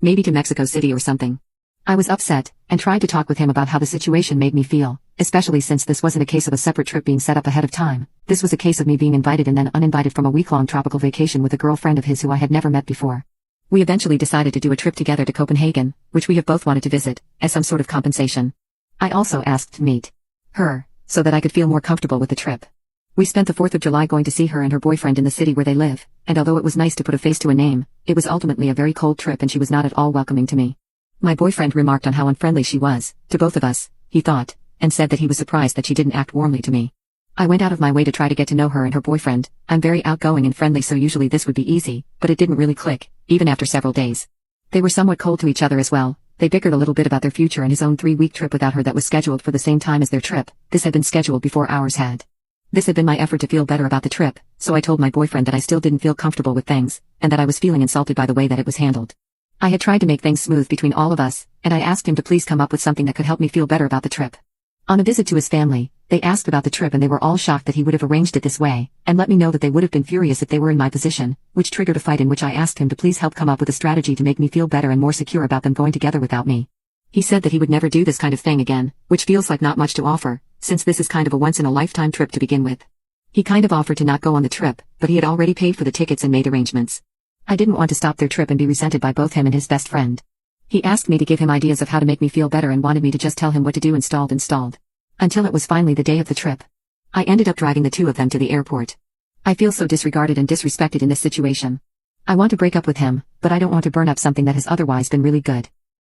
maybe to Mexico City or something. I was upset, and tried to talk with him about how the situation made me feel, especially since this wasn't a case of a separate trip being set up ahead of time. This was a case of me being invited and then uninvited from a week-long tropical vacation with a girlfriend of his who I had never met before. We eventually decided to do a trip together to Copenhagen, which we have both wanted to visit, as some sort of compensation. I also asked to meet her, so that I could feel more comfortable with the trip. We spent the 4th of July going to see her and her boyfriend in the city where they live, and although it was nice to put a face to a name, it was ultimately a very cold trip and she was not at all welcoming to me. My boyfriend remarked on how unfriendly she was, to both of us, he thought, and said that he was surprised that she didn't act warmly to me. I went out of my way to try to get to know her and her boyfriend. I'm very outgoing and friendly, so usually this would be easy, but it didn't really click, even after several days. They were somewhat cold to each other as well. They bickered a little bit about their future and his own 3-week trip without her that was scheduled for the same time as their trip. This had been scheduled before ours had. This had been my effort to feel better about the trip, so I told my boyfriend that I still didn't feel comfortable with things, and that I was feeling insulted by the way that it was handled. I had tried to make things smooth between all of us, and I asked him to please come up with something that could help me feel better about the trip. On a visit to his family, they asked about the trip and they were all shocked that he would have arranged it this way, and let me know that they would have been furious if they were in my position, which triggered a fight in which I asked him to please help come up with a strategy to make me feel better and more secure about them going together without me. He said that he would never do this kind of thing again, which feels like not much to offer, since this is kind of a once-in-a-lifetime trip to begin with. He kind of offered to not go on the trip, but he had already paid for the tickets and made arrangements. I didn't want to stop their trip and be resented by both him and his best friend. He asked me to give him ideas of how to make me feel better and wanted me to just tell him what to do installed. Until it was finally the day of the trip. I ended up driving the two of them to the airport. I feel so disregarded and disrespected in this situation. I want to break up with him, but I don't want to burn up something that has otherwise been really good.